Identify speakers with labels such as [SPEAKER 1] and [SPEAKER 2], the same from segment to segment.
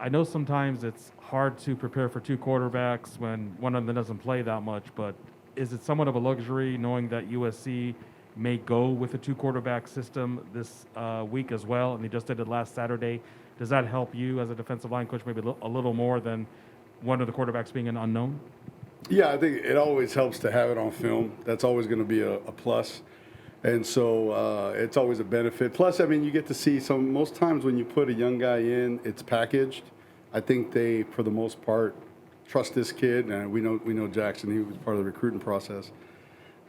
[SPEAKER 1] I know sometimes it's hard to prepare for two quarterbacks when one of them doesn't play that much, but is it somewhat of a luxury knowing that USC may go with a two quarterback system this week as well, and they just did it last Saturday? Does that help you as a defensive line coach maybe a little more than one of the quarterbacks being an unknown?
[SPEAKER 2] Yeah, I think it always helps to have it on film. That's always going to be a plus. And so it's always a benefit. Plus, I mean, you get to see most times when you put a young guy in, it's packaged. I think they, for the most part, trust this kid. And we know Jackson, he was part of the recruiting process.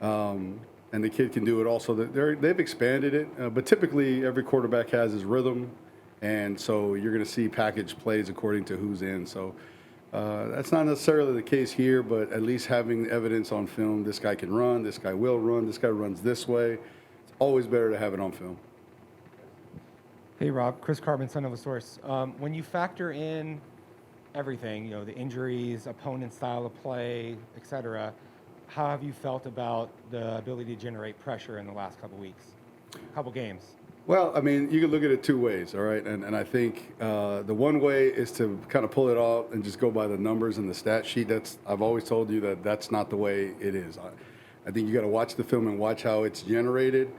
[SPEAKER 2] And the kid can do it also. They've expanded it. But typically, every quarterback has his rhythm. And so you're going to see packaged plays according to who's in. So that's not necessarily the case here, but at least having evidence on film, this guy can run, this guy will run, this guy runs this way. It's always better to have it on film.
[SPEAKER 3] Hey, Rob. Chris Carbon, son of a source. When you factor in everything, the injuries, opponent style of play, et cetera, how have you felt about the ability to generate pressure in the last couple games?
[SPEAKER 2] Well, I mean, you can look at it two ways, all right? And I think the one way is to kind of pull it off and just go by the numbers and the stat sheet. I've always told you that's not the way it is. I think you got to watch the film and watch how it's generated.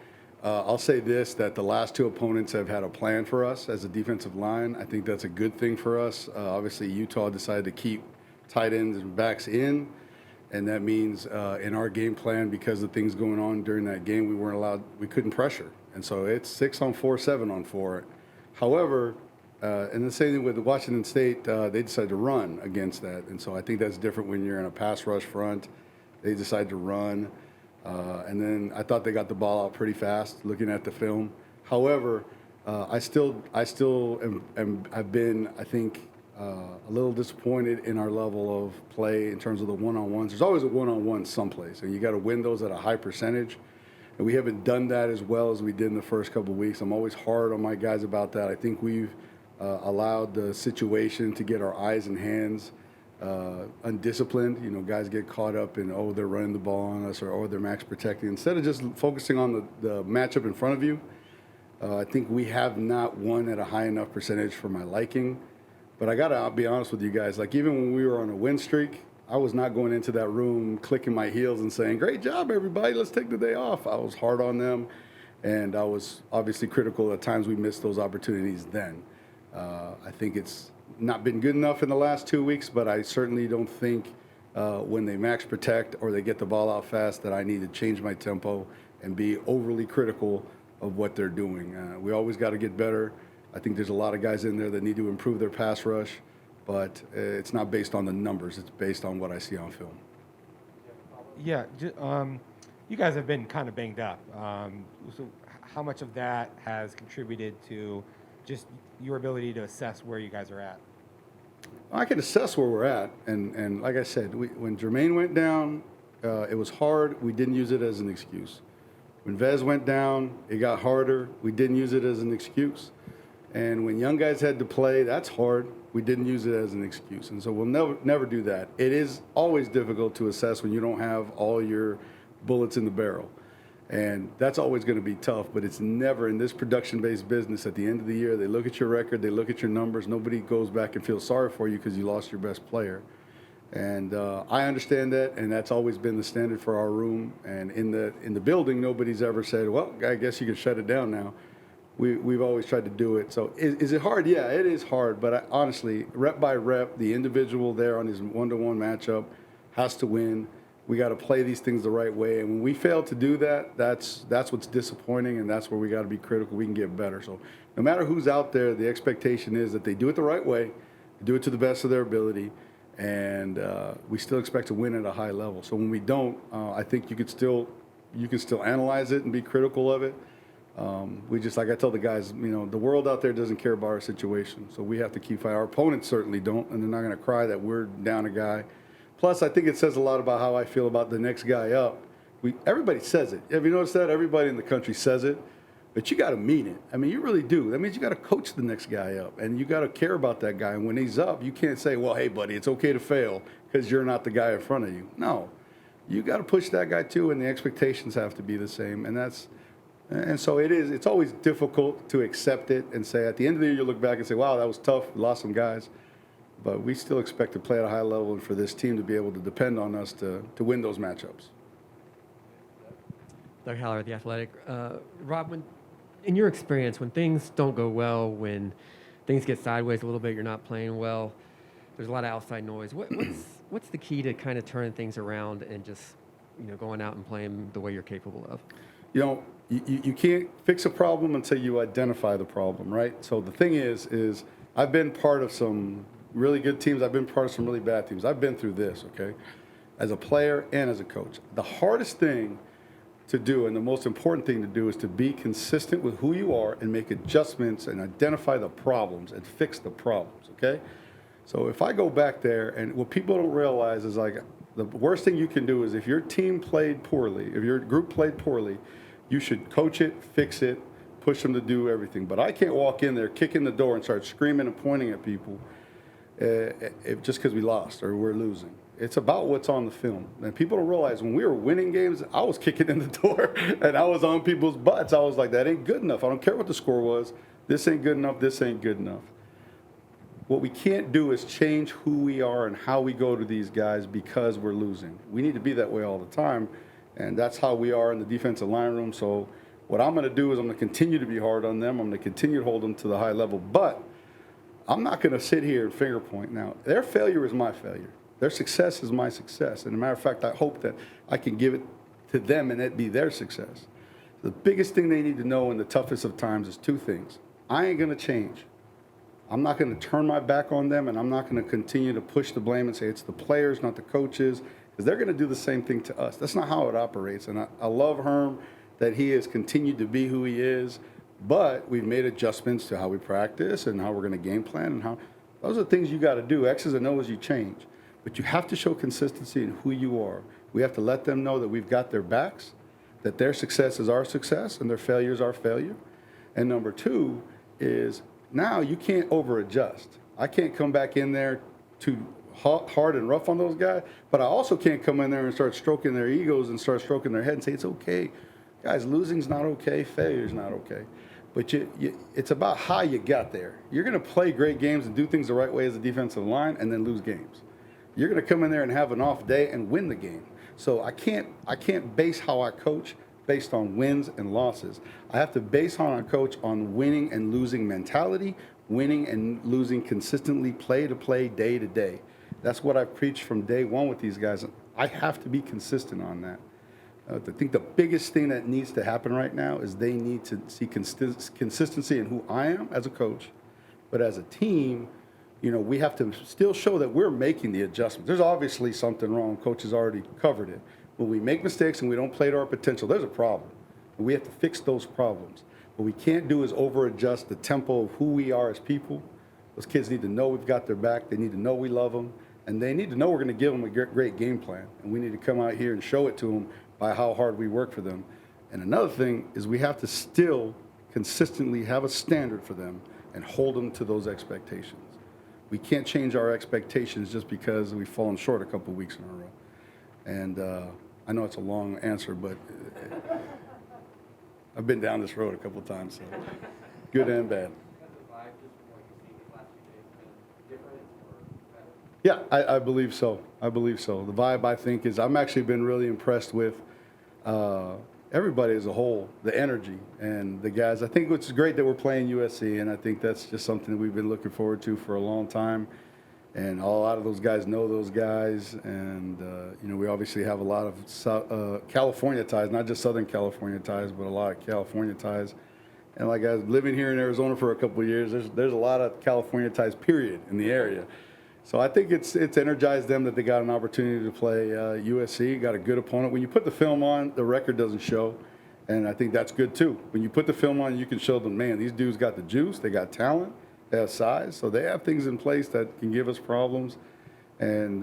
[SPEAKER 2] I'll say this, that the last two opponents have had a plan for us as a defensive line. I think that's a good thing for us. Obviously, Utah decided to keep tight ends and backs in. And that means in our game plan, because of things going on during that game, we couldn't pressure. And so it's 6-on-4, 7-on-4. However, and the same thing with Washington State, they decided to run against that. And so I think that's different when you're in a pass rush front. They decide to run. And then I thought they got the ball out pretty fast looking at the film. However, I've been, I think, a little disappointed in our level of play in terms of the one-on-ones. There's always a one-on-one someplace, and you got to win those at a high percentage. And we haven't done that as well as we did in the first couple of weeks. I'm always hard on my guys about that. I think we've allowed the situation to get our eyes and hands undisciplined. Guys get caught up in, they're running the ball on us, or they're max protecting. Instead of just focusing on the matchup in front of you, I think we have not won at a high enough percentage for my liking. But I got to be honest with you guys. Like, even when we were on a win streak, I was not going into that room clicking my heels and saying, great job, everybody, let's take the day off. I was hard on them, and I was obviously critical at times we missed those opportunities then. I think it's not been good enough in the last 2 weeks, but I certainly don't think when they max protect or they get the ball out fast that I need to change my tempo and be overly critical of what they're doing. We always got to get better. I think there's a lot of guys in there that need to improve their pass rush. But it's not based on the numbers. It's based on what I see on film.
[SPEAKER 3] Yeah, you guys have been kind of banged up. So how much of that has contributed to just your ability to assess where you guys are at?
[SPEAKER 2] I can assess where we're at. And like I said, when Jermaine went down, it was hard. We didn't use it as an excuse. When Vez went down, it got harder. We didn't use it as an excuse. And when young guys had to play, that's hard. We didn't use it as an excuse. And so we'll never do that. It is always difficult to assess when you don't have all your bullets in the barrel. And that's always going to be tough, but it's never in this production-based business. At the end of the year, they look at your record, they look at your numbers. Nobody goes back and feels sorry for you because you lost your best player. And I understand that, and that's always been the standard for our room. And in the building, nobody's ever said, well, I guess you can shut it down now. We've always tried to do it. So is it hard? Yeah, it is hard. But honestly, rep by rep, the individual there on his one-to-one matchup has to win. We got to play these things the right way. And when we fail to do that, that's what's disappointing, and that's where we got to be critical. We can get better. So no matter who's out there, the expectation is that they do it the right way, do it to the best of their ability, and we still expect to win at a high level. So when we don't, I think you can still analyze it and be critical of it. We just, like I tell the guys, the world out there doesn't care about our situation. So we have to keep fighting. Our opponents certainly don't, and they're not going to cry that we're down a guy. Plus, I think it says a lot about how I feel about the next guy up. Everybody says it. Have you noticed that? Everybody in the country says it, but you got to mean it. I mean, you really do. That means you got to coach the next guy up, and you got to care about that guy. And when he's up, you can't say, well, hey, buddy, it's okay to fail because you're not the guy in front of you. No. You got to push that guy too, and the expectations have to be the same. And And so it's always difficult to accept it and say, at the end of the year, you look back and say, wow, that was tough, we lost some guys. But we still expect to play at a high level and for this team to be able to depend on us to win those matchups.
[SPEAKER 4] Doug Haller, The Athletic. Rob, in your experience, when things don't go well, when things get sideways a little bit, you're not playing well, there's a lot of outside noise. What's the key to kind of turning things around and just going out and playing the way you're capable of?
[SPEAKER 2] You can't fix a problem until you identify the problem, right? So the thing is I've been part of some really good teams. I've been part of some really bad teams. I've been through this, okay, as a player and as a coach. The hardest thing to do and the most important thing to do is to be consistent with who you are and make adjustments and identify the problems and fix the problems, okay? So if I go back there, and what people don't realize is, like, the worst thing you can do is if your team played poorly, if your group played poorly, you should coach it, fix it, push them to do everything. But I can't walk in there, kick in the door, and start screaming and pointing at people just because we lost or we're losing. It's about what's on the film. And people don't realize when we were winning games, I was kicking in the door and I was on people's butts. I was like, that ain't good enough. I don't care what the score was. This ain't good enough. This ain't good enough. What we can't do is change who we are and how we go to these guys because we're losing. We need to be that way all the time, and that's how we are in the defensive line room. So what I'm going to do is I'm going to continue to be hard on them. I'm going to continue to hold them to the high level, but I'm not going to sit here and finger point. Now, their failure is my failure. Their success is my success. And as a matter of fact, I hope that I can give it to them and it be their success. The biggest thing they need to know in the toughest of times is two things. I ain't going to change. I'm not going to turn my back on them, and I'm not going to continue to push the blame and say it's the players, not the coaches, because they're going to do the same thing to us. That's not how it operates. And I love Herm that he has continued to be who he is, but we've made adjustments to how we practice and how we're going to game plan and how those are things you got to do. X's and O's you change. But you have to show consistency in who you are. We have to let them know that we've got their backs, that their success is our success and their failure is our failure. And number two is now you can't over-adjust. I can't come back in there too hard and rough on those guys, but I also can't come in there and start stroking their egos and start stroking their head and say, it's okay. Guys, losing's not okay, failure's not okay. But it's about how you got there. You're going to play great games and do things the right way as a defensive line and then lose games. You're going to come in there and have an off day and win the game. So I can't base how I coach based on wins and losses. I have to base how I coach on winning and losing mentality, winning and losing consistently, play to play, day to day. That's what I preach from day one with these guys. I have to be consistent on that. I think the biggest thing that needs to happen right now is they need to see consistency in who I am as a coach, but as a team, we have to still show that we're making the adjustments. There's obviously something wrong. Coach has already covered it. When we make mistakes and we don't play to our potential, there's a problem. And we have to fix those problems. What we can't do is over-adjust the tempo of who we are as people. Those kids need to know we've got their back. They need to know we love them. And they need to know we're going to give them a great game plan. And we need to come out here and show it to them by how hard we work for them. And another thing is we have to still consistently have a standard for them and hold them to those expectations. We can't change our expectations just because we've fallen short a couple weeks in a row. And I know it's a long answer, but I've been down this road a couple times, so good and bad. Yeah, I believe so. I believe so. The vibe, I think, is I'm actually been really impressed with everybody as a whole, the energy and the guys. I think it's great that we're playing USC, and I think that's just something that we've been looking forward to for a long time. And a lot of those guys know those guys, and we obviously have a lot of California ties, not just Southern California ties, but a lot of California ties. And like I was living here in Arizona for a couple of years, there's a lot of California ties, period, in the area. So I think it's energized them that they got an opportunity to play USC, got a good opponent. When you put the film on, the record doesn't show, and I think that's good too. When you put the film on, you can show them, man, these dudes got the juice, they got talent, they have size, so they have things in place that can give us problems. And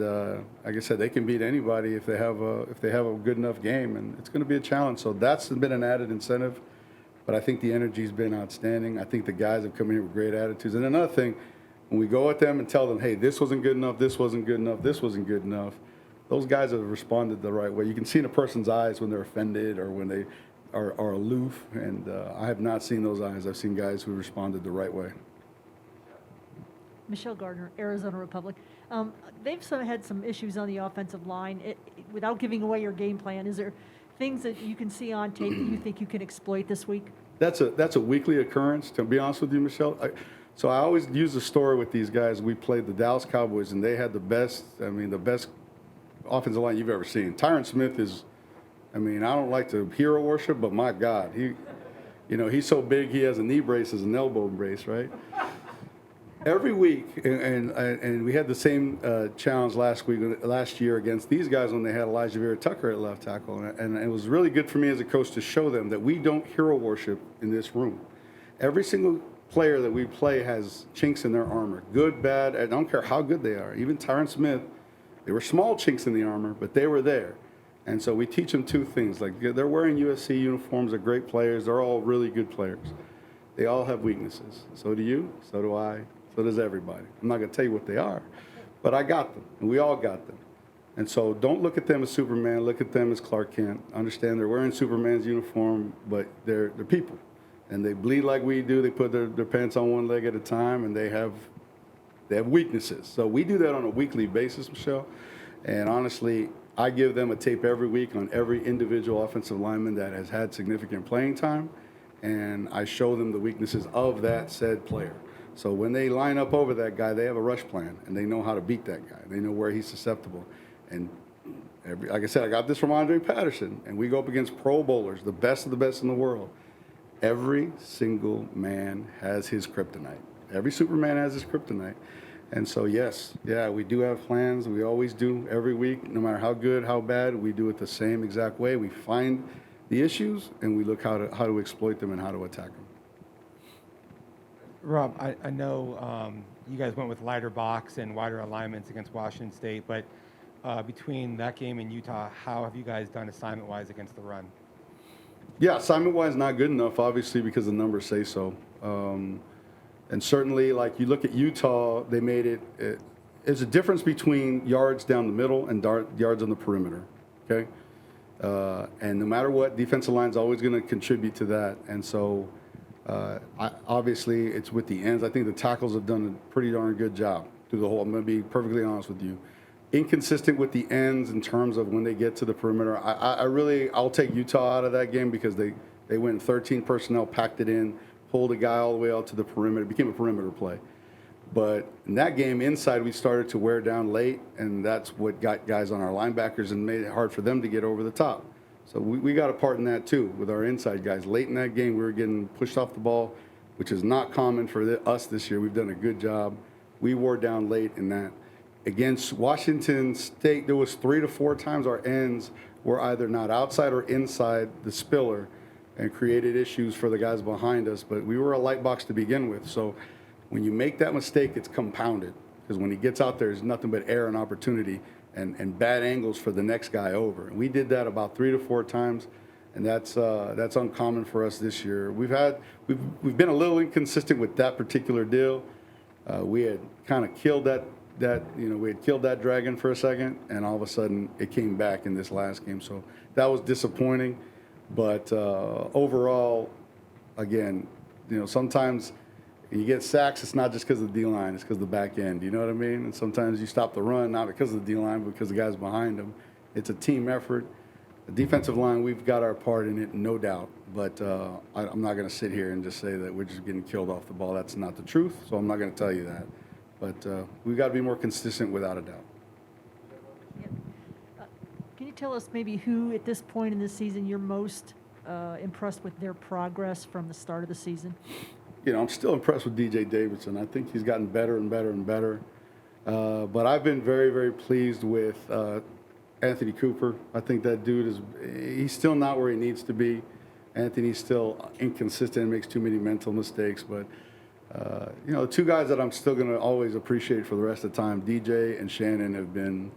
[SPEAKER 2] like I said, they can beat anybody if they have a good enough game, and it's going to be a challenge. So that's been an added incentive. But I think the energy's been outstanding. I think the guys have come in here with great attitudes. And another thing, when we go at them and tell them, hey, this wasn't good enough, this wasn't good enough, this wasn't good enough, those guys have responded the right way. You can see in a person's eyes when they're offended or when are aloof, and I have not seen those eyes. I've seen guys who responded the right way.
[SPEAKER 5] Michelle Gardner, Arizona Republic. They've had some issues on the offensive line. Without giving away your game plan, is there things that you can see on tape that you think you can exploit this week?
[SPEAKER 2] That's a weekly occurrence, to be honest with you, Michelle. So I always use the story with these guys. We played the Dallas Cowboys, and they had the best offensive line you've ever seen. Tyron Smith is, I don't like to hero worship, but my God, he's so big he has a knee brace as an elbow brace, right? Every week, and we had the same challenge last year against these guys when they had Elijah Vera Tucker at left tackle, and it was really good for me as a coach to show them that we don't hero worship in this room. Every single player that we play has chinks in their armor, good, bad. I don't care how good they are. Even Tyron Smith, they were small chinks in the armor, but they were there. And so we teach them two things. Like, they're wearing USC uniforms, they're great players, they're all really good players. They all have weaknesses. So do you, so do I, so does everybody. I'm not going to tell you what they are, but I got them, and we all got them. And so don't look at them as Superman, look at them as Clark Kent. Understand they're wearing Superman's uniform, but they're people. And they bleed like we do. They put their pants on one leg at a time, and they have weaknesses. So we do that on a weekly basis, Michelle. And honestly, I give them a tape every week on every individual offensive lineman that has had significant playing time, and I show them the weaknesses of that said player. So when they line up over that guy, they have a rush plan, and they know how to beat that guy. They know where he's susceptible. And like I said, I got this from Andre Patterson, and we go up against Pro Bowlers, the best of the best in the world. Every single man has his kryptonite. Every Superman has his kryptonite. And so, yes, we do have plans. We always do every week, no matter how good, how bad, we do it the same exact way. We find the issues, and we look how to exploit them and how to attack them.
[SPEAKER 3] Rob, I know you guys went with lighter box and wider alignments against Washington State, but between that game and Utah, how have you guys done assignment-wise against the run?
[SPEAKER 2] Yeah, assignment-wise, not good enough, obviously, because the numbers say so. And certainly, like, you look at Utah, they made it. There's a difference between yards down the middle and yards on the perimeter, okay? And no matter what, defensive line's always going to contribute to that. And so, obviously, it's with the ends. I think the tackles have done a pretty darn good job through the whole. I'm going to be perfectly honest with you. Inconsistent with the ends in terms of when they get to the perimeter. I'll take Utah out of that game because they went 13 personnel, packed it in, pulled a guy all the way out to the perimeter. It became a perimeter play. But in that game, inside, we started to wear down late, and that's what got guys on our linebackers and made it hard for them to get over the top. So we got a part in that, too, with our inside guys. Late in that game, we were getting pushed off the ball, which is not common for us this year. We've done a good job. We wore down late in that. Against Washington State, there was 3 to 4 times our ends were either not outside or inside the spiller and created issues for the guys behind us. But we were a light box to begin with. So when you make that mistake, it's compounded. Because when he gets out there, there's nothing but air and opportunity and bad angles for the next guy over. And we did that about 3 to 4 times, and that's uncommon for us this year. We've been a little inconsistent with that particular deal. We had kind of killed we had killed that dragon for a second, and all of a sudden it came back in this last game. So that was disappointing. But overall, again, sometimes you get sacks, it's not just because of the D-line, it's because of the back end. You know what I mean? And sometimes you stop the run, not because of the D-line, but because the guys behind them. It's a team effort. The defensive line, we've got our part in it, no doubt. But I'm not going to sit here and just say that we're just getting killed off the ball. That's not the truth, so I'm not going to tell you that. But we've got to be more consistent without a doubt.
[SPEAKER 5] Yeah. Can you tell us maybe who, at this point in the season, you're most impressed with their progress from the start of the season?
[SPEAKER 2] I'm still impressed with DJ Davidson. I think he's gotten better and better and better. But I've been very, very pleased with Anthony Cooper. I think that dude he's still not where he needs to be. Anthony's still inconsistent and makes too many mental mistakes. But, the two guys that I'm still going to always appreciate for the rest of the time, DJ and Shannon, have been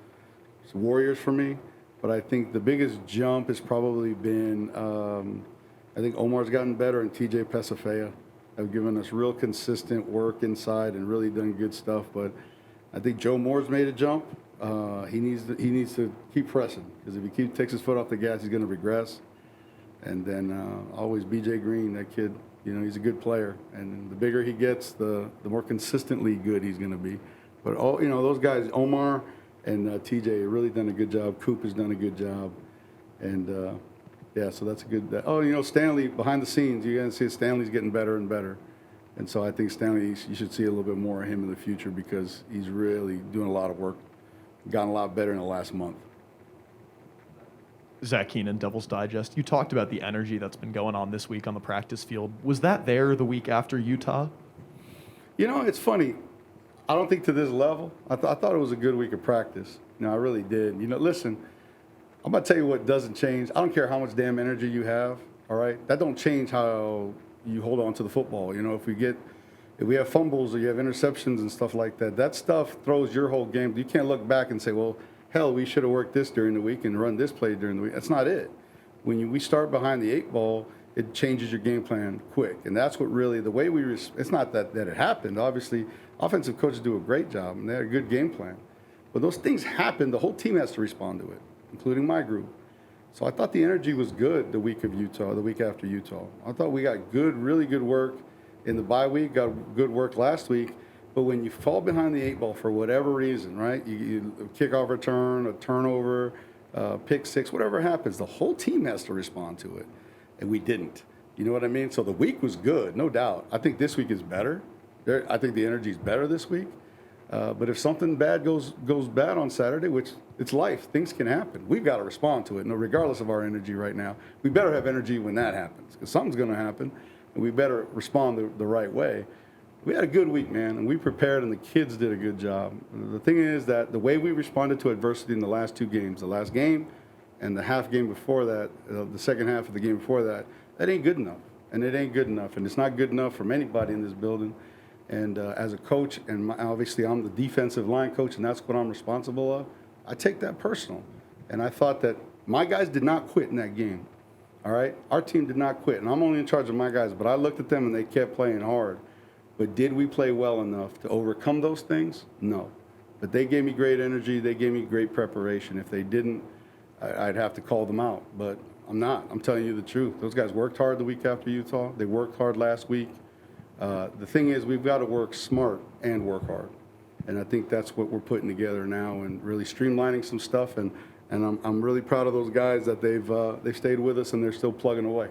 [SPEAKER 2] warriors for me. But I think the biggest jump has probably been, I think Omar's gotten better, and TJ Pesafea have given us real consistent work inside and really done good stuff. But I think Joe Moore's made a jump. He needs to keep pressing, because if he takes his foot off the gas, he's going to regress. And then always B.J. Green, that kid, you know, he's a good player. And the bigger he gets, the more consistently good he's going to be. But, all you know, those guys, Omar and T.J. have really done a good job. Coop has done a good job. And, yeah, so that's a good. Oh, you know, Stanley, behind the scenes, you guys see Stanley's getting better and better. And so I think Stanley, you should see a little bit more of him in the future because he's really doing a lot of work, gotten a lot better in the last month.
[SPEAKER 6] Zach Keenan, Devil's Digest. You talked about the energy that's been going on this week on the practice field. Was that there the week after Utah?
[SPEAKER 2] You know, it's funny. I don't think to this level. I thought it was a good week of practice. You know, I really did. You know, listen, I'm going to tell you what doesn't change. I don't care how much damn energy you have, all right? That don't change how you hold on to the football. You know, if we have fumbles or you have interceptions and stuff like that, that stuff throws your whole game. You can't look back and say, well, hell, we should have worked this during the week and run this play during the week. That's not it. When we start behind the 8 ball, it changes your game plan quick. And that's what really, the way it's not that it happened. Obviously, offensive coaches do a great job, and they had a good game plan. But those things happen, the whole team has to respond to it, including my group. So I thought the energy was good the week after Utah. I thought we got really good work in the bye week, got good work last week. But when you fall behind the 8 ball for whatever reason, right? You kickoff return, a turnover, pick six, whatever happens, the whole team has to respond to it. And we didn't. You know what I mean? So the week was good, no doubt. I think this week is better. I think the energy is better this week. But if something bad goes bad on Saturday, which it's life, things can happen. We've got to respond to it, regardless of our energy right now. We better have energy when that happens, because something's going to happen, and we better respond the right way. We had a good week, man, and we prepared, and the kids did a good job. The thing is that the way we responded to adversity in the last 2 games, the last game and the half game before that, the second half of the game before that, that ain't good enough. And it ain't good enough, and it's not good enough from anybody in this building. And as a coach, and obviously I'm the defensive line coach, and that's what I'm responsible of, I take that personal. And I thought that my guys did not quit in that game, all right? Our team did not quit, and I'm only in charge of my guys, but I looked at them, and they kept playing hard. But did we play well enough to overcome those things? No. But they gave me great energy. They gave me great preparation. If they didn't, I'd have to call them out. But I'm not. I'm telling you the truth. Those guys worked hard the week after Utah. They worked hard last week. The thing is, we've got to work smart and work hard. And I think that's what we're putting together now and really streamlining some stuff. And I'm really proud of those guys that they've stayed with us and they're still plugging away.